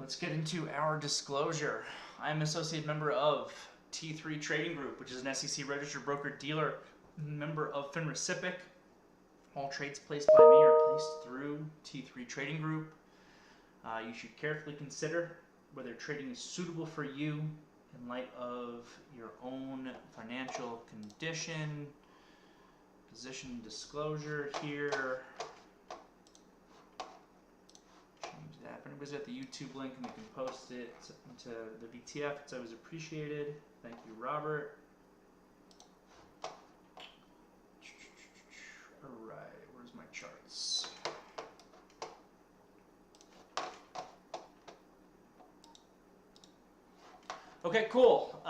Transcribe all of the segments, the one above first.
Let's get into our disclosure. I'm an associate member of T3 Trading Group, which is an SEC registered broker-dealer, member of FINRA. All trades placed by me are placed through T3 Trading Group. You should carefully consider whether trading is suitable for you in light of your own financial condition. Position disclosure here. Change that. If anybody's got the YouTube link and they can post it into the VTF, it's always appreciated. Thank you, Robert. Alright, where's my charts? Okay, cool.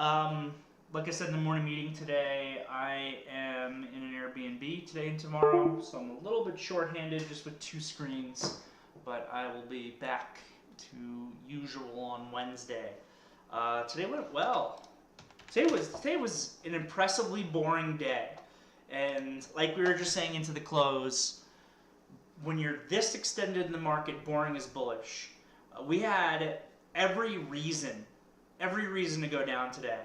Like I said in the morning meeting today, I am in an Airbnb today and tomorrow, so I'm a little bit short-handed just with 2 screens, but I will be back to usual on Wednesday. Today went well. Today was an impressively boring day, and like we were just saying into the close, when you're this extended in the market, boring is bullish. We had every reason to go down today,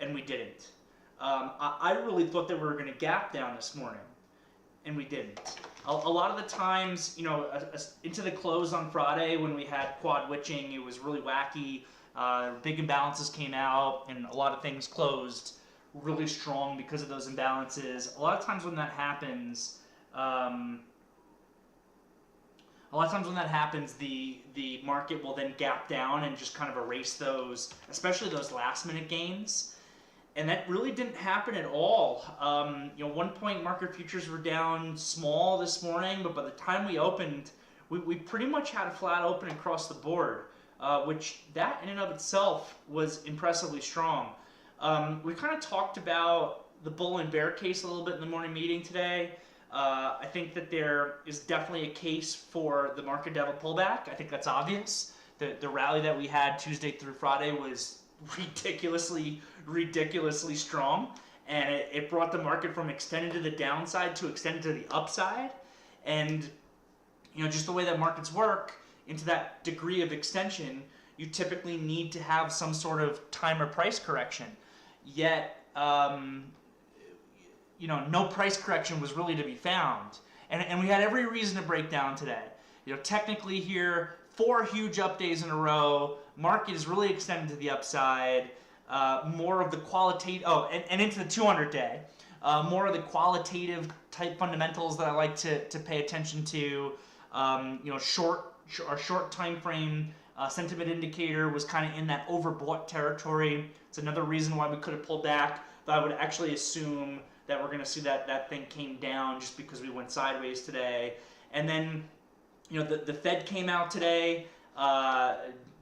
and we didn't. I really thought that we were going to gap down this morning, and we didn't. A lot of the times, you know, into the close on Friday when we had quad witching, it was really wacky. Big imbalances came out, and a lot of things closed really strong because of those imbalances. A lot of times when that happens, the market will then gap down and just kind of erase those, especially those last-minute gains. And that really didn't happen at all. You know, 1 point market futures were down small this morning, but by the time we opened, we pretty much had a flat open across the board, which that in and of itself was impressively strong. We kind of talked about the bull and bear case a little bit in the morning meeting today. I think that there is definitely a case for the market to have a pullback. I think that's obvious. The rally that we had Tuesday through Friday was ridiculously strong, and it brought the market from extended to the downside to extended to the upside. And you know, just the way that markets work, into that degree of extension, you typically need to have some sort of time or price correction. Yet you know, no price correction was really to be found. And we had every reason to break down today. You know, technically here, 4 huge up days in a row. Market is really extended to the upside. More of the qualitative, and into the 200-day. More of the qualitative type fundamentals that I like to pay attention to. You know, our short time frame sentiment indicator was kind of in that overbought territory. It's another reason why we could have pulled back. But I would actually assume that we're going to see that thing came down just because we went sideways today. And then, you know, the Fed came out today.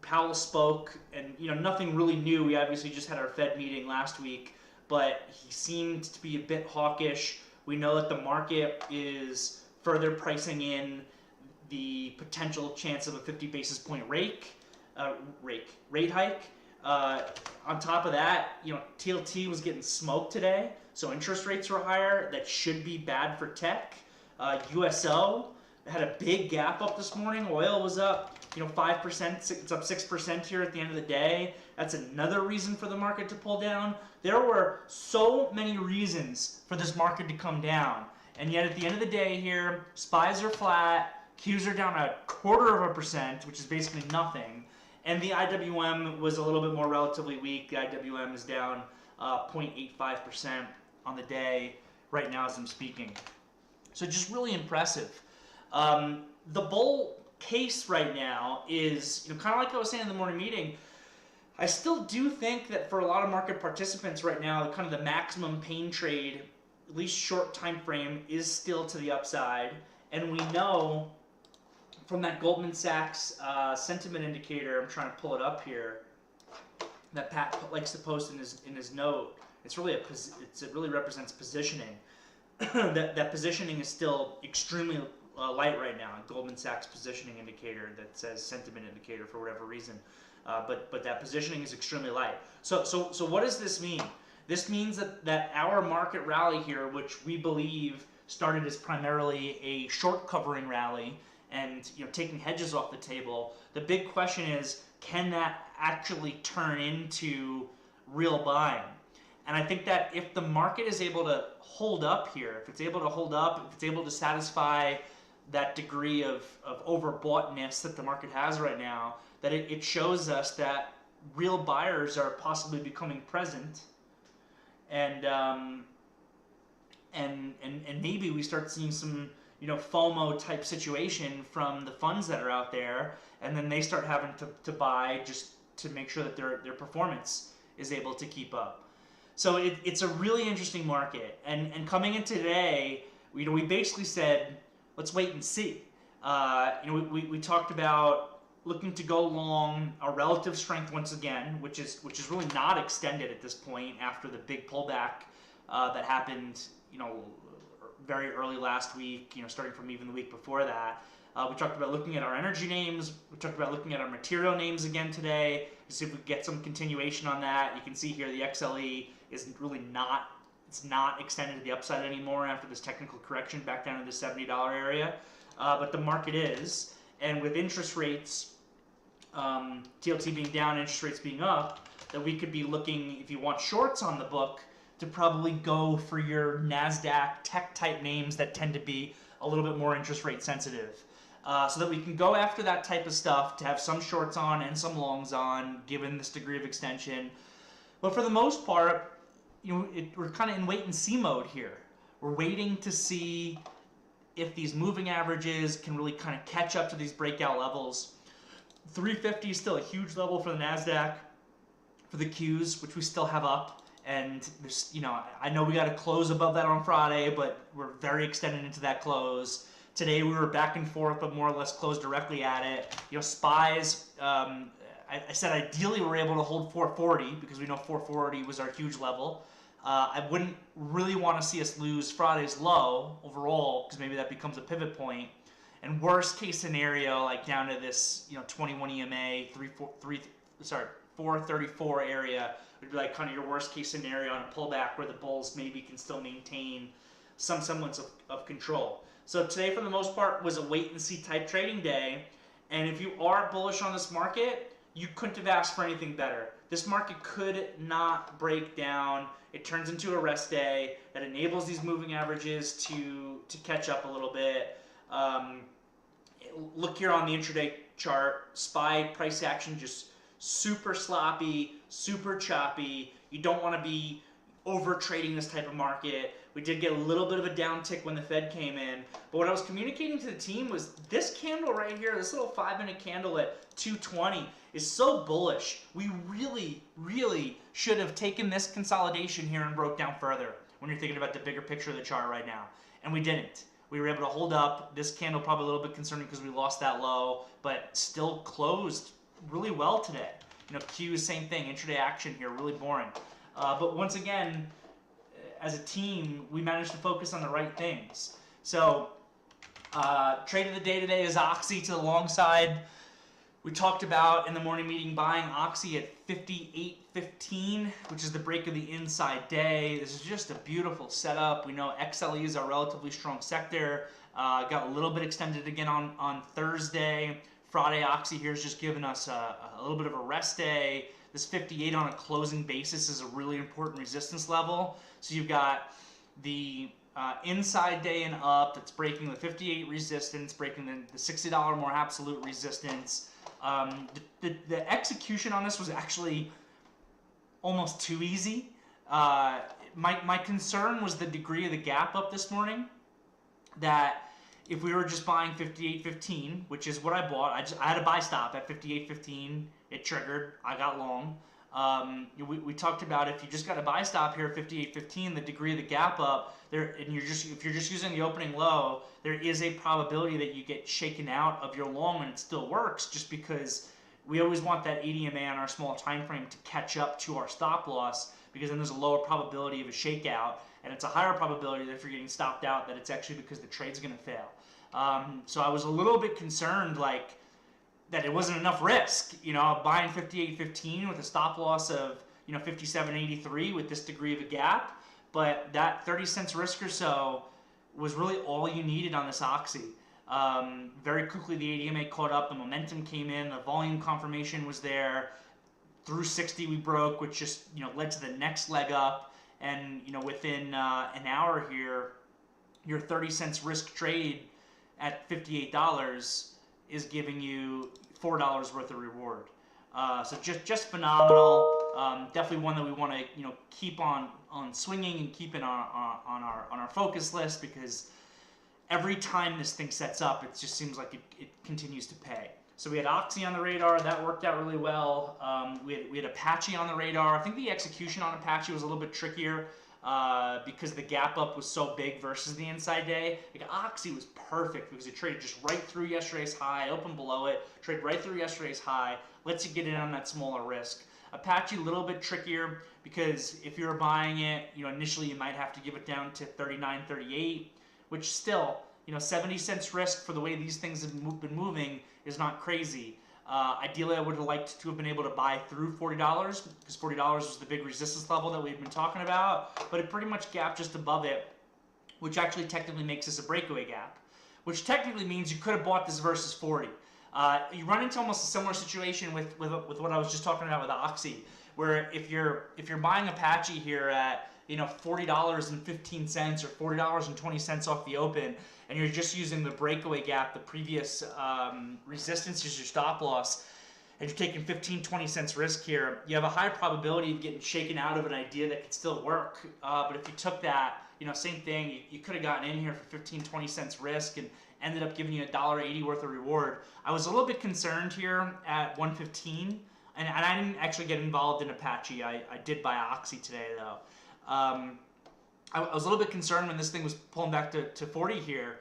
Powell spoke, and you know, nothing really new. We obviously just had our Fed meeting last week, but he seemed to be a bit hawkish. We know that the market is further pricing in the potential chance of a 50 basis point rate hike. On top of that, you know, TLT was getting smoked today, so interest rates were higher. That should be bad for tech. USO had a big gap up this morning. Oil was up, you know, 5%. It's up 6% here at the end of the day. That's another reason for the market to pull down. There were so many reasons for this market to come down, and yet at the end of the day here, SPYs are flat, Qs are down 0.25%, which is basically nothing. And the IWM was a little bit more relatively weak. The IWM is down 0.85% on the day right now as I'm speaking. So just really impressive. The bull case right now is, you know, kind of like I was saying in the morning meeting, I still do think that for a lot of market participants right now, kind of the maximum pain trade, at least short time frame, is still to the upside. And we know from that Goldman Sachs sentiment indicator, I'm trying to pull it up here, that Pat likes to post in his note. It really represents positioning. that positioning is still extremely light right now. Goldman Sachs positioning indicator that says sentiment indicator for whatever reason, but that positioning is extremely light. So what does this mean? This means that our market rally here, which we believe started as primarily a short covering rally, and taking hedges off the table. The big question is, can that actually turn into real buying? And I think that if the market is able to hold up here, if it's able to satisfy that degree of overboughtness that the market has right now, that it shows us that real buyers are possibly becoming present, and maybe we start seeing some FOMO type situation from the funds that are out there, and then they start having to buy just to make sure that their performance is able to keep up. So it's a really interesting market, and coming in today, we basically said, let's wait and see. We talked about looking to go long our relative strength once again, which is really not extended at this point after the big pullback that happened, very early last week, starting from even the week before that. We talked about looking at our energy names. We talked about looking at our material names again today to see if we get some continuation on that. You can see here the XLE is really not extended to the upside anymore after this technical correction back down to the $70 area. But the market is, and with interest rates, TLT being down, interest rates being up, that we could be looking, if you want shorts on the book, to probably go for your NASDAQ tech type names that tend to be a little bit more interest rate sensitive. So that we can go after that type of stuff to have some shorts on and some longs on, given this degree of extension. But for the most part, we're kind of in wait and see mode here. We're waiting to see if these moving averages can really kind of catch up to these breakout levels. 350 is still a huge level for the NASDAQ, for the Qs, which we still have up. And there's, I know we got to close above that on Friday, but we're very extended into that close. Today we were back and forth, but more or less closed directly at it. SPYs, I said ideally we're able to hold 440 because we know 440 was our huge level. I wouldn't really want to see us lose Friday's low overall because maybe that becomes a pivot point. And worst case scenario, like down to this 21 EMA 434 area would be like kind of your worst case scenario on a pullback where the bulls maybe can still maintain some semblance of control. So today, for the most part, was a wait and see type trading day. And if you are bullish on this market, you couldn't have asked for anything better. This market could not break down. It turns into a rest day that enables these moving averages to catch up a little bit. Look here on the intraday chart. SPY price action just super sloppy, super choppy. You don't want to be over trading this type of market. We did get a little bit of a downtick when the Fed came in, but what I was communicating to the team was this candle right here, this little 5-minute candle at 220 is so bullish. We really, really should have taken this consolidation here and broke down further when you're thinking about the bigger picture of the chart right now, and we didn't. We were able to hold up. This candle probably a little bit concerning because we lost that low, but still closed really well today. Q, same thing, intraday action here, really boring. But once again, as a team, we managed to focus on the right things. So, trade of the day today is Oxy to the long side. We talked about in the morning meeting buying Oxy at 58.15, which is the break of the inside day. This is just a beautiful setup. We know XLE is a relatively strong sector. Got a little bit extended again on Thursday. Friday, Oxy here has just given us a little bit of a rest day. This 58 on a closing basis is a really important resistance level. So you've got the inside day and up that's breaking the 58 resistance, breaking the $60 more absolute resistance. The execution on this was actually almost too easy. My concern was the degree of the gap up this morning, that if we were just buying 58.15, which is what I bought, I had a buy stop at 58.15. It triggered. I got long. We talked about if you just got a buy stop here at 58.15, the degree of the gap up there, and if you're just using the opening low, there is a probability that you get shaken out of your long and it still works, just because we always want that 80 MA on our small time frame to catch up to our stop loss, because then there's a lower probability of a shakeout, and it's a higher probability that if you're getting stopped out, that it's actually because the trade's going to fail. So I was a little bit concerned, that it wasn't enough risk, buying 58.15 with a stop loss of 57.83 with this degree of a gap, but that 30 cents risk or so was really all you needed on this Oxy. Very quickly, the ADMA caught up. The momentum came in. The volume confirmation was there. Through 60, we broke, which just led to the next leg up. And within an hour here, your 30 cents risk trade at $58 is giving you $4 worth of reward. So just phenomenal. Definitely one that we want to keep on swinging and keep it on our focus list, because every time this thing sets up, it just seems like it continues to pay. So we had Oxy on the radar. That worked out really well. We had Apache on the radar. I think the execution on Apache was a little bit trickier because the gap up was so big versus the inside day. Like Oxy was perfect because it traded just right through yesterday's high, opened below it, traded right through yesterday's high, lets you get in on that smaller risk. Apache a little bit trickier because if you're buying it, initially you might have to give it down to 39.38, which still, 70 cents risk for the way these things have been moving is not crazy. Ideally, I would have liked to have been able to buy through $40 because $40 was the big resistance level that we've been talking about, but it pretty much gapped just above it, which actually technically makes this a breakaway gap, which technically means you could have bought this versus 40. You run into almost a similar situation with what I was just talking about with Oxy, where if you're buying Apache here at $40.15 or $40.20 off the open, and you're just using the breakaway gap, the previous resistance is your stop loss, and you're taking 15-20 cents risk here, you have a high probability of getting shaken out of an idea that could still work. But if you took that, same thing, you could have gotten in here for 15-20 cents risk and ended up giving you $1.80 worth of reward. I was a little bit concerned here at 115, and I didn't actually get involved in Apache. I did buy Oxy today though. I was a little bit concerned when this thing was pulling back to 40 here,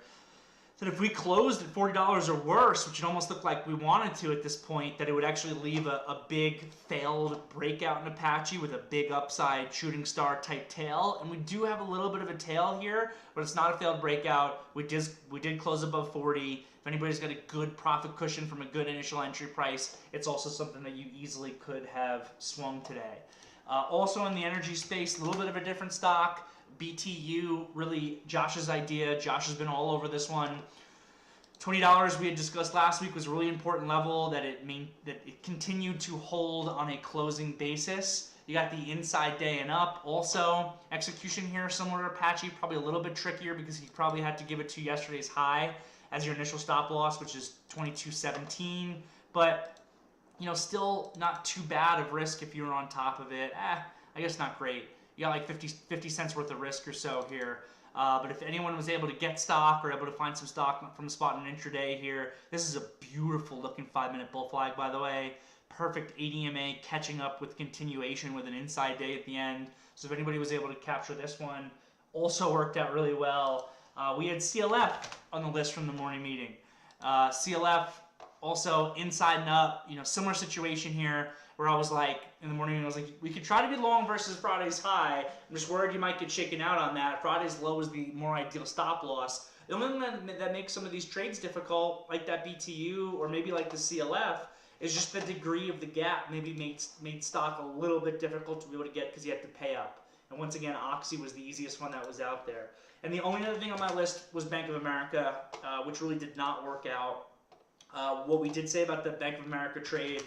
that if we closed at $40 or worse, which it almost looked like we wanted to at this point, that it would actually leave a big failed breakout in Apache with a big upside shooting star type tail. And we do have a little bit of a tail here, but it's not a failed breakout. We did close above 40. If anybody's got a good profit cushion from a good initial entry price, it's also something that you easily could have swung today. Also in the energy space, a little bit of a different stock. BTU, really Josh's idea. Josh has been all over this one. $20 we had discussed last week was a really important level that it continued to hold on a closing basis. You got the inside day and up. Also, execution here similar to Apache, probably a little bit trickier because you probably had to give it to yesterday's high as your initial stop loss, which is 22.17. But still not too bad of risk if you were on top of it. I guess not great. You got like 50 cents worth of risk or so here. But if anyone was able to get stock or able to find some stock from the spot in intraday here, this is a beautiful looking 5-minute bull flag, by the way. Perfect ADMA catching up with continuation with an inside day at the end. So if anybody was able to capture this one, also worked out really well. We had CLF on the list from the morning meeting. CLF also inside and up, similar situation here where I was like, in the morning, I was like, we could try to be long versus Friday's high. I'm just worried you might get shaken out on that. Friday's low is the more ideal stop loss. The only thing that makes some of these trades difficult, like that BTU or maybe like the CLF, is just the degree of the gap maybe made stock a little bit difficult to be able to get because you had to pay up. And once again, Oxy was the easiest one that was out there. And the only other thing on my list was Bank of America, which really did not work out. What we did say about the Bank of America trade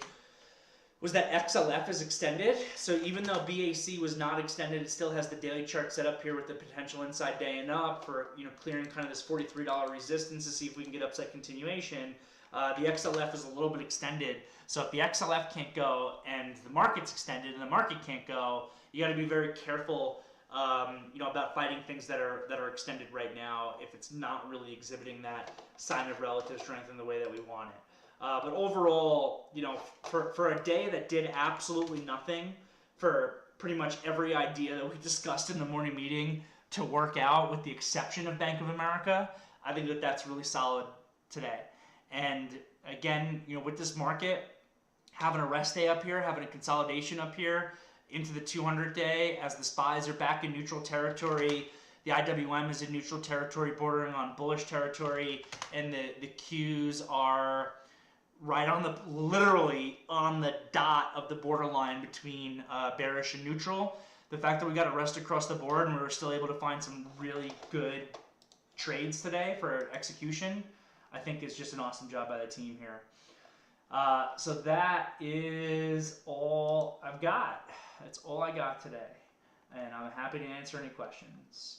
was that XLF is extended. So even though BAC was not extended, it still has the daily chart set up here with the potential inside day and up for clearing kind of this $43 resistance to see if we can get upside continuation. The XLF is a little bit extended. So if the XLF can't go and the market's extended and the market can't go, you got to be very careful about fighting things that are extended right now if it's not really exhibiting that sign of relative strength in the way that we want it. But overall, for a day that did absolutely nothing, for pretty much every idea that we discussed in the morning meeting to work out, with the exception of Bank of America, I think that that's really solid today. And again, with this market, having a rest day up here, having a consolidation up here into the 200 day as the SPYs are back in neutral territory, the IWM is in neutral territory bordering on bullish territory, and the Qs are right on literally on the dot of the borderline between bearish and neutral. The fact that we got a rest across the board and we were still able to find some really good trades today for execution, I think is just an awesome job by the team here. So that is all I've got. That's all I got today. And I'm happy to answer any questions.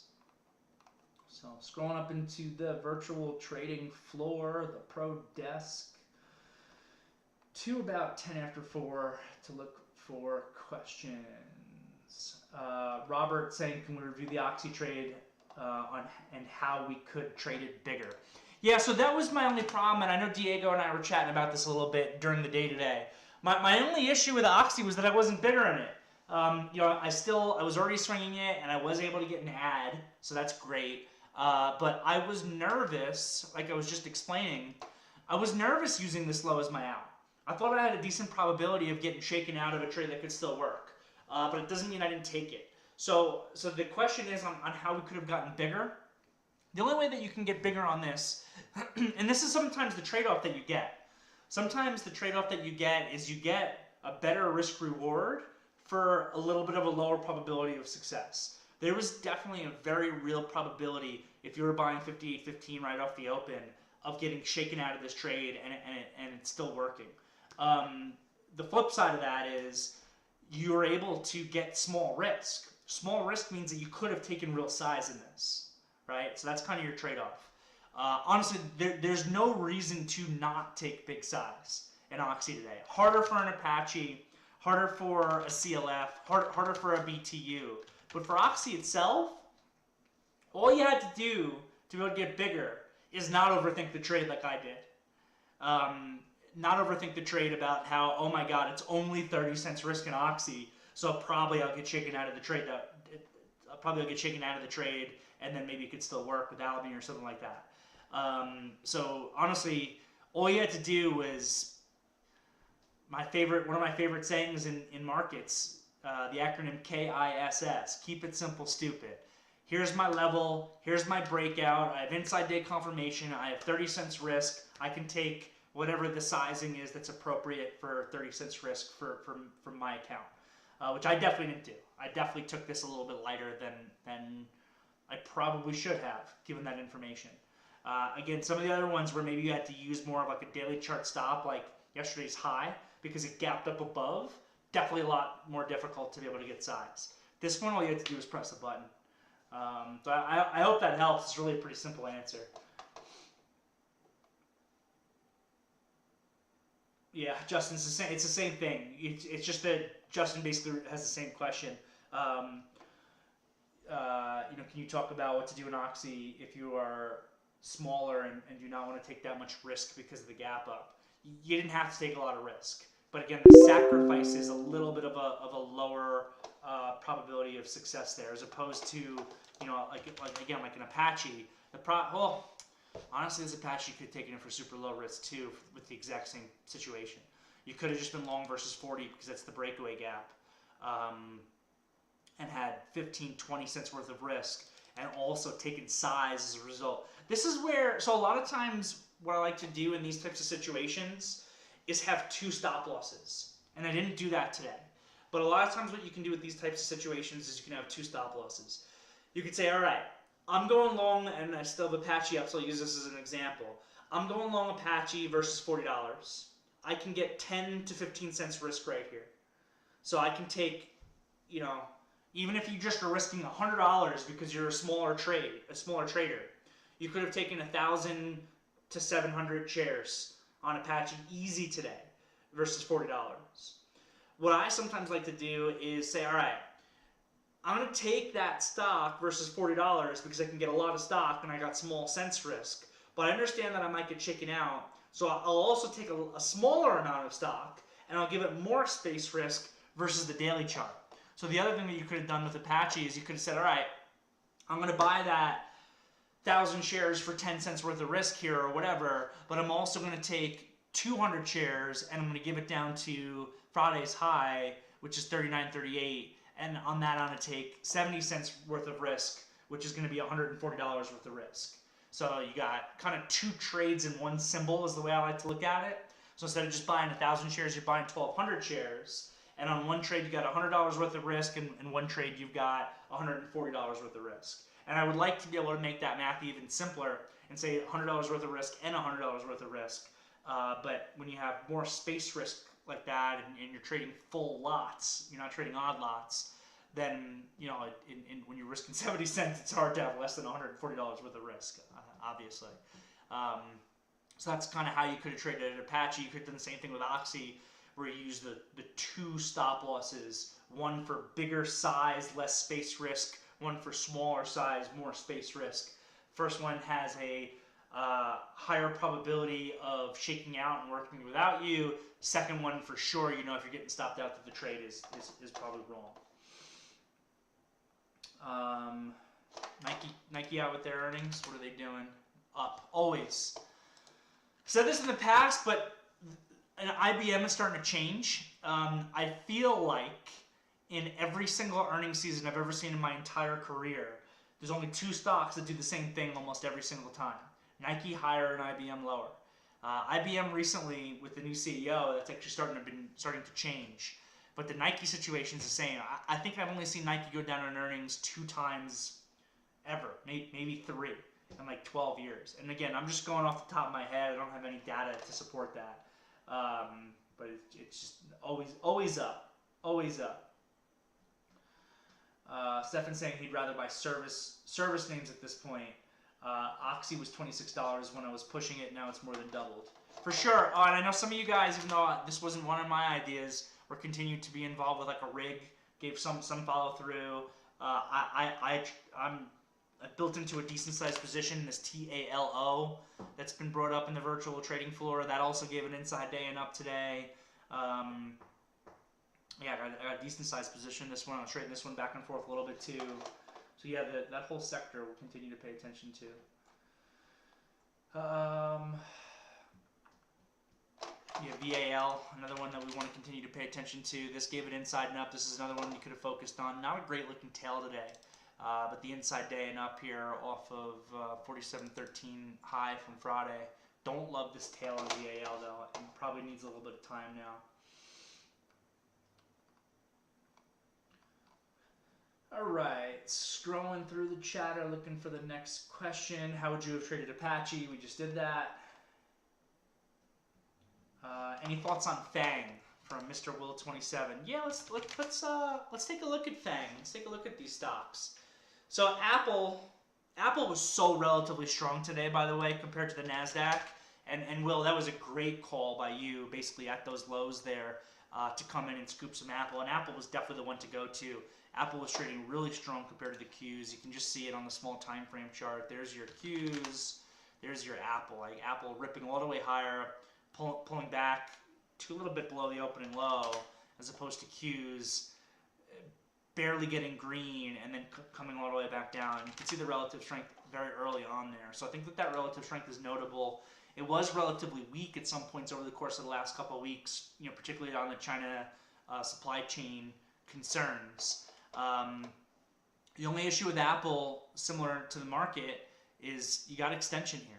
So scrolling up into the virtual trading floor, the pro desk, to about 10 after 4 to look for questions. Robert saying, can we review the Oxy trade and how we could trade it bigger? Yeah, so that was my only problem, and I know Diego and I were chatting about this a little bit during the day today. My only issue with Oxy was that I wasn't bigger in it. You know, I was already swinging it, and I was able to get an ad, so that's great. But I was nervous, like I was just explaining. I was nervous using this low as my out. I thought I had a decent probability of getting shaken out of a trade that could still work, but it doesn't mean I didn't take it. So the question is on how we could have gotten bigger. The only way that you can get bigger on this, and this is sometimes the trade-off that you get. Sometimes the trade-off that you get is you get a better risk-reward for a little bit of a lower probability of success. There was definitely a very real probability, if you were buying 58.15 right off the open, of getting shaken out of this trade and it's still working. The flip side of that is you're able to get small risk. Small risk means that you could have taken real size in this, right? So that's kind of your trade-off. Honestly, there's no reason to not take big size in Oxy today. Harder for an Apache, harder for a CLF, harder for a BTU. But for Oxy itself, all you had to do to be able to get bigger is not overthink the trade like I did. Not overthink the trade about how, oh my God, it's only 30 cents risk in Oxy, so probably I'll get shaken out of the trade. And then maybe it could still work without me or something like that. So honestly, all you had to do was one of my favorite sayings in markets, the acronym KISS, keep it simple, stupid. Here's my level, here's my breakout, I have inside day confirmation, I have 30 cents risk, I can take whatever the sizing is that's appropriate for 30 cents risk from my account, which I definitely didn't do. I definitely took this a little bit lighter than I probably should have, given that information. Again, some of the other ones where maybe you had to use more of like a daily chart stop, like yesterday's high, because it gapped up above, definitely a lot more difficult to be able to get size. This one, all you had to do was press the button. So I hope that helps. It's really a pretty simple answer. Yeah, Justin, it's the same thing. It's just that Justin basically has the same question. You know, can you talk about what to do in Oxy if you are smaller and do not want to take that much risk because of the gap up? You didn't have to take a lot of risk, but again, the sacrifice is a little bit of a lower probability of success there, as opposed to, you know, like an Apache. Well, honestly, this Apache could have taken it for super low risk too, with the exact same situation. You could have just been long versus 40 because that's the breakaway gap, and had 15, 20 cents worth of risk, and also taken size as a result. This is where, so a lot of times what I like to do in these types of situations is have 2 stop losses. And I didn't do that today. But a lot of times what you can do with these types of situations is you can have 2 stop losses. You could say, all right, I'm going long, and I still have Apache up, so I'll use this as an example. I'm going long Apache versus $40. I can get 10 to 15 cents risk right here. So I can take, you know, even if you just are risking $100 because you're a smaller trader, you could have taken 1,000 to 700 shares on Apache easy today versus $40. What I sometimes like to do is say, all right, I'm going to take that stock versus $40 because I can get a lot of stock and I got small cents risk. But I understand that I might get shaken out, so I'll also take a smaller amount of stock and I'll give it more space risk versus the daily chart. So the other thing that you could have done with Apache is you could have said, all right, I'm going to buy that 1,000 shares for 10 cents worth of risk here or whatever, but I'm also going to take 200 shares and I'm going to give it down to Friday's high, which is 39.38, and on that I'm going to take 70 cents worth of risk, which is going to be $140 worth of risk. So you got kind of 2 trades in one symbol is the way I like to look at it. So instead of just buying 1,000 shares, you're buying 1,200 shares. And on one trade, you got $100 worth of risk, and in one trade, you've got $140 worth of risk. And I would like to be able to make that math even simpler and say $100 worth of risk and $100 worth of risk. But when you have more space risk like that, and you're trading full lots, you're not trading odd lots, then, you know, when you're risking 70 cents, it's hard to have less than $140 worth of risk, obviously. So that's kind of how you could have traded at Apache. You could have done the same thing with Oxy, where you use the two stop losses, one for bigger size, less space risk, one for smaller size, more space risk. First one has a higher probability of shaking out and working without you. Second one, for sure, you know, if you're getting stopped out, that the trade is probably wrong. Nike out with their earnings. What are they doing? Up, always. Said this in the past, but IBM is starting to change. I feel like in every single earnings season I've ever seen in my entire career, there's only two stocks that do the same thing almost every single time. Nike higher and IBM lower. IBM recently, with the new CEO, that's actually starting to change. But the Nike situation is the same. I think I've only seen Nike go down on earnings 2 times ever, maybe 3 in like 12 years. And again, I'm just going off the top of my head. I don't have any data to support that. But it's just always up, always up. Stefan's saying he'd rather buy service names at this point. Oxy was $26 when I was pushing it. Now it's more than doubled. For sure. Oh, and I know some of you guys, even though this wasn't one of my ideas, were continued to be involved with like a rig, gave some follow through. I'm built into a decent sized position, this TALO that's been brought up in the virtual trading floor. That also gave an inside day and up today. Yeah, I got a decent sized position. This one, I'll trade this one back and forth a little bit too. So yeah, that whole sector we'll continue to pay attention to. Yeah, VAL, another one that we want to continue to pay attention to. This gave it inside and up. This is another one you could have focused on. Not a great looking tail today, but the inside day and up here off of 47.13 high from Friday. Don't love this tail on VAL though. It probably needs a little bit of time now. All right, scrolling through the chatter, looking for the next question. How would you have traded Apache? We just did that. Any thoughts on FANG from Mr. Will 27? Yeah, let's take a look at FANG. Let's take a look at these stocks. So Apple was so relatively strong today, by the way, compared to the Nasdaq. And Will, that was a great call by you, basically at those lows there, to come in and scoop some Apple. And Apple was definitely the one to go to. Apple was trading really strong compared to the Qs. You can just see it on the small time frame chart. There's your Qs. There's your Apple. Like Apple ripping all the way higher, pulling back to a little bit below the opening low, as opposed to Qs barely getting green and then coming all the way back down. You can see the relative strength very early on there. So I think that relative strength is notable. It was relatively weak at some points over the course of the last couple of weeks, you know, particularly on the China supply chain concerns. The only issue with Apple, similar to the market, is you got extension here.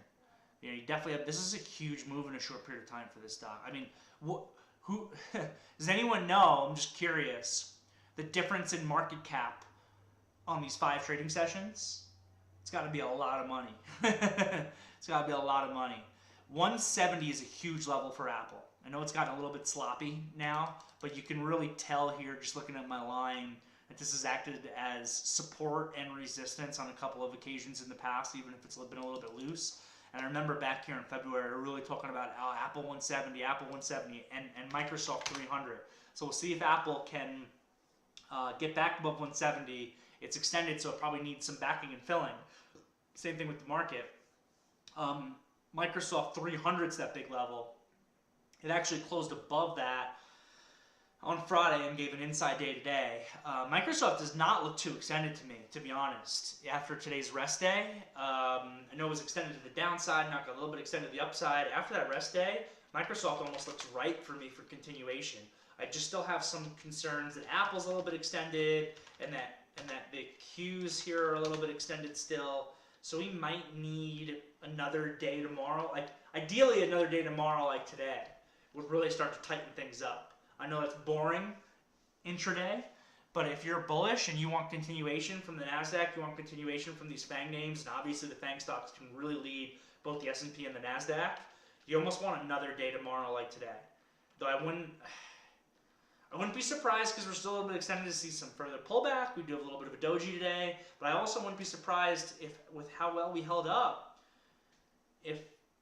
You know, you definitely have. This is a huge move in a short period of time for this stock. I mean, who does anyone know? I'm just curious. The difference in market cap on these 5 trading sessions. It's got to be a lot of money. It's got to be a lot of money. 170 is a huge level for Apple. I know it's gotten a little bit sloppy now, but you can really tell here, just looking at my line, that this has acted as support and resistance on a couple of occasions in the past, even if it's been a little bit loose. And I remember back here in February, really talking about Apple 170, and Microsoft 300. So we'll see if Apple can get back above 170. It's extended, so it probably needs some backing and filling. Same thing with the market. Microsoft 300 is that big level. It actually closed above that on Friday and gave an inside day today. Microsoft does not look too extended to me, to be honest, after today's rest day. I know it was extended to the downside, now got a little bit extended to the upside. After that rest day, Microsoft almost looks ripe for me for continuation. I just still have some concerns that Apple's a little bit extended and that the Qs here are a little bit extended still. So we might need another day tomorrow. Like ideally another day tomorrow like today would really start to tighten things up. I know it's boring intraday, But if you're bullish and you want continuation from the NASDAQ, you want continuation from these FANG names, and obviously the FANG stocks can really lead both the S&P and the NASDAQ, you almost want another day tomorrow like today. Though I wouldn't be surprised because we're still a little bit extended to see some further pullback. We do have a little bit of a doji today, but I also wouldn't be surprised if, with how well we held up, if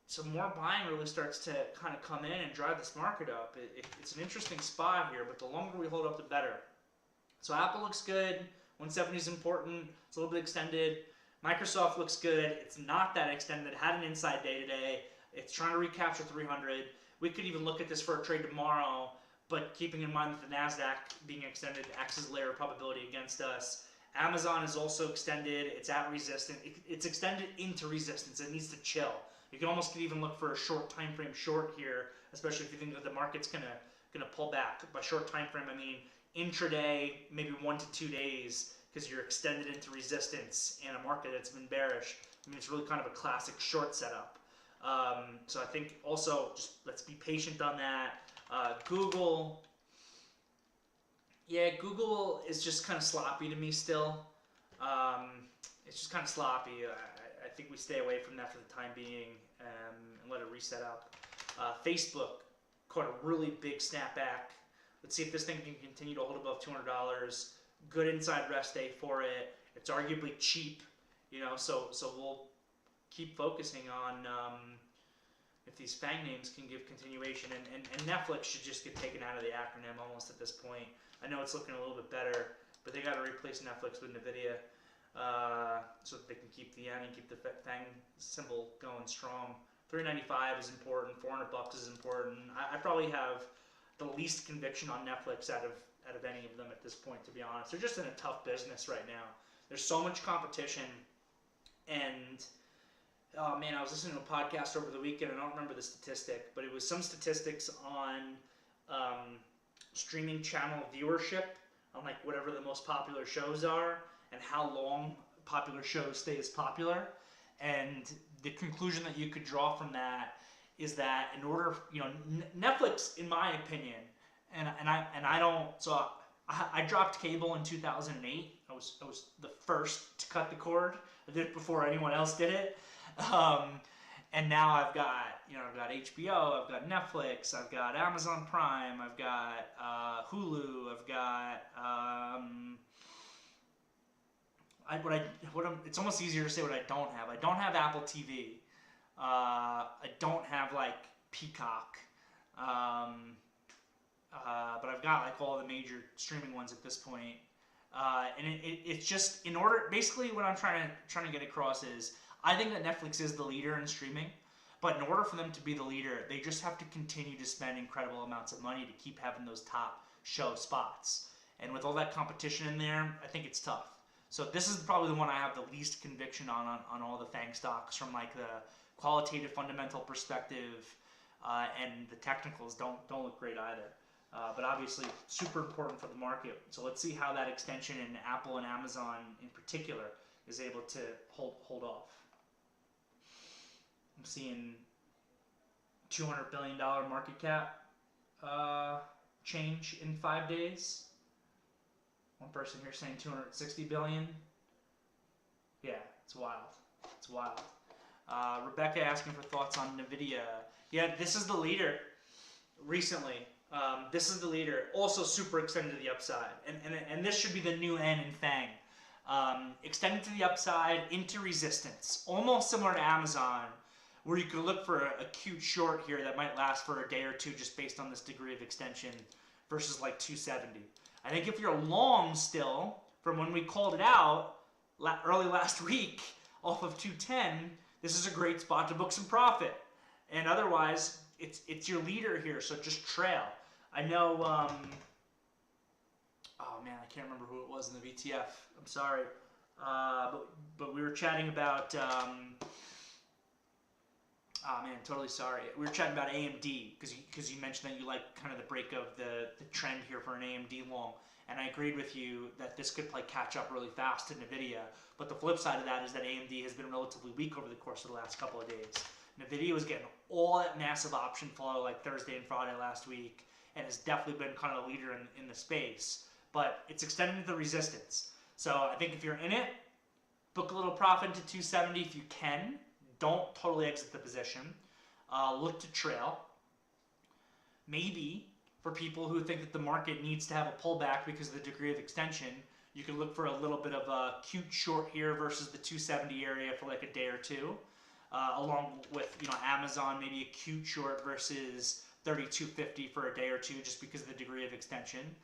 some more buying really starts to kind of come in and drive this market up. It's an interesting spot here, but the longer we hold up, the better. So Apple looks good. 170 is important. It's a little bit extended. Microsoft looks good. It's not that extended. It had an inside day today. It's trying to recapture 300. We could even look at this for a trade tomorrow, but keeping in mind that the NASDAQ being extended acts as a layer of probability against us. Amazon is also extended. It's at resistance. It's extended into resistance. It needs to chill. You can almost even look for a short time frame short here, especially if you think that the market's gonna pull back. By short time frame, I mean intraday, maybe 1 to 2 days, because you're extended into resistance in a market that's been bearish. I mean, it's really kind of a classic short setup. So I think also just let's be patient on that. Google, yeah, Google is just kind of sloppy to me still. It's just kind of sloppy. I think we stay away from that for the time being and let it reset up. Facebook caught a really big snapback. Let's see if this thing can continue to hold above $200. Good inside rest day for it. It's arguably cheap, you know, so we'll keep focusing on if these FANG names can give continuation. And Netflix should just get taken out of the acronym almost at this point. I know it's looking a little bit better, but they got to replace Netflix with Nvidia so that they can keep the yen and keep the FANG symbol going strong. 395 is important. $400 is important. I probably have the least conviction on Netflix out of any of them at this point, to be honest. They're just in a tough business right now. There's so much competition, and oh man, I was listening to a podcast over the weekend. I don't remember the statistic, but it was some statistics on streaming channel viewership on like whatever the most popular shows are and how long popular shows stay as popular. And the conclusion that you could draw from that is that in order, you know, Netflix, in my opinion, and I don't, so I dropped cable in 2008. I was the first to cut the cord. I did it before anyone else did it. And now I've got HBO, I've got Netflix, I've got Amazon Prime, I've got Hulu, I've got it's almost easier to say what I don't have. I don't have Apple TV. I don't have like Peacock. But I've got like all the major streaming ones at this point. And it's just in order. Basically, what I'm trying to get across is I think that Netflix is the leader in streaming. But in order for them to be the leader, they just have to continue to spend incredible amounts of money to keep having those top show spots. And with all that competition in there, I think it's tough. So this is probably the one I have the least conviction on all the FANG stocks from like the qualitative fundamental perspective, and the technicals don't look great either. But obviously super important for the market. So let's see how that extension in Apple and Amazon in particular is able to hold off. I'm seeing $200 billion market cap change in 5 days. One person here saying 260 billion. Yeah, it's wild. It's wild. Rebecca asking for thoughts on Nvidia. Yeah, this is the leader recently. This is the leader. Also super extended to the upside. And this should be the new N in FANG. Extended to the upside into resistance. Almost similar to Amazon, where you could look for a cute short here that might last for a day or two just based on this degree of extension versus like 270. I think if you're long still, from when we called it out early last week off of 210, this is a great spot to book some profit. And otherwise, it's your leader here, so just trail. I know, oh man, I can't remember who it was in the VTF. I'm sorry. But we were chatting about, oh man, totally sorry. We were chatting about AMD because you mentioned that you like kind of the break of the trend here for an AMD long. And I agreed with you that this could play catch up really fast to Nvidia. But the flip side of that is that AMD has been relatively weak over the course of the last couple of days. Nvidia was getting all that massive option flow like Thursday and Friday last week, and has definitely been kind of a leader in the space. but it's extending the resistance. So I think if you're in it, book a little profit into 270 if you can. Don't totally exit the position. Look to trail. Maybe for people who think that the market needs to have a pullback because of the degree of extension, you can look for a little bit of a cute short here versus the 270 area for like a day or two, along with Amazon, maybe a cute short versus 32.50 for a day or two, just because of the degree of extension.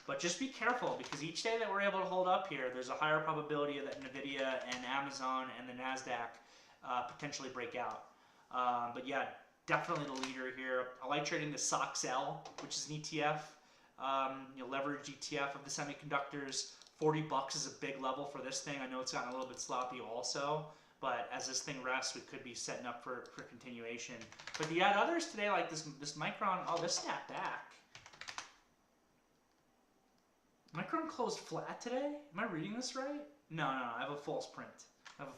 But just be careful, because each day that we're able to hold up here, there's a higher probability that Nvidia and Amazon and the NASDAQ potentially break out. But yeah, definitely the leader here. I like trading the SOXL, which is an ETF, leveraged ETF of the semiconductors. $40 is a big level for this thing. I know it's gotten a little bit sloppy also, but as this thing rests, we could be setting up for continuation. But you had others today, like this Micron. Oh, this snapped back. Micron closed flat today? Am I reading this right? No, I have a false print. That's a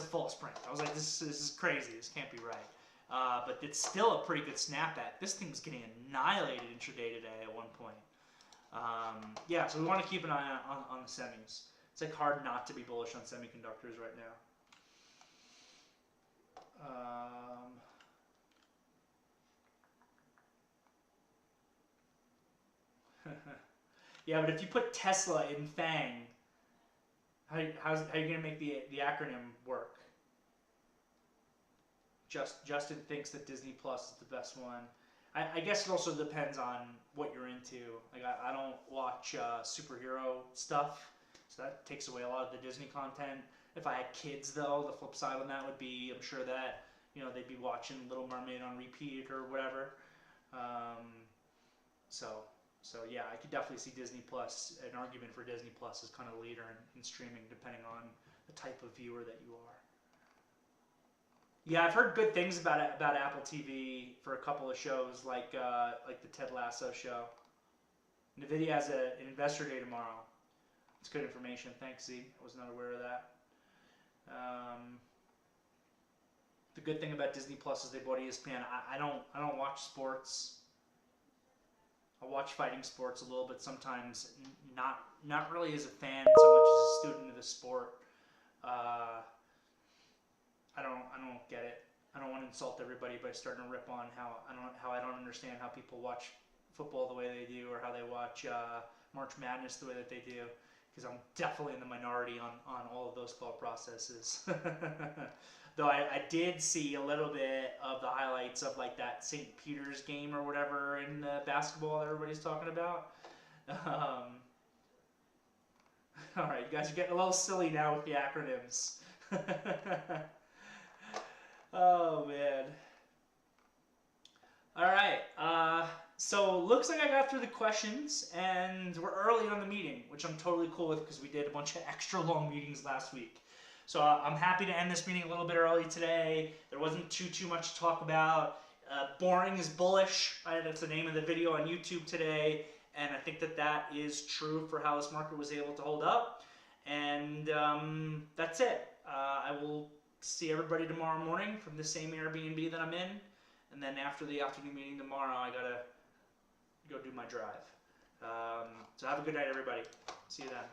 false print. I was like, this is crazy. This can't be right. But it's still a pretty good snapback. This thing's getting annihilated intraday today at one point. Yeah, so we want to keep an eye on the semis. It's like hard not to be bullish on semiconductors right now. Yeah, but if you put Tesla in FANG, how are you going to make the acronym work? Justin thinks that Disney Plus is the best one. I guess it also depends on what you're into. Like I don't watch superhero stuff, so that takes away a lot of the Disney content. If I had kids, though, the flip side on that would be, I'm sure that they'd be watching Little Mermaid on repeat or whatever. So yeah, I could definitely see Disney Plus, an argument for Disney Plus as kind of the leader in streaming, depending on the type of viewer that you are. Yeah, I've heard good things about Apple TV for a couple of shows, like the Ted Lasso show. Nvidia has an investor day tomorrow. It's good information. Thanks, Z. I was not aware of that. The good thing about Disney Plus is they bought ESPN. I don't watch sports. I watch fighting sports a little bit sometimes. Not really as a fan so much as a student of the sport. I don't get it. I don't want to insult everybody by starting to rip on how I don't understand how people watch football the way they do, or how they watch March Madness the way that they do, because I'm definitely in the minority on all of those thought processes. Though I did see a little bit of the highlights of like that St. Peter's game or whatever in basketball that everybody's talking about. All right, you guys are getting a little silly now with the acronyms. Oh man. All right. So looks like I got through the questions, and we're early on the meeting, which I'm totally cool with because we did a bunch of extra long meetings last week. So I'm happy to end this meeting a little bit early today. There wasn't too much to talk about. Boring is bullish. Right? That's the name of the video on YouTube today, and I think that is true for how this market was able to hold up. And that's it. I will see everybody tomorrow morning from the same Airbnb that I'm in, and then after the afternoon meeting tomorrow, I gotta go do my drive. So have a good night, everybody. See you then.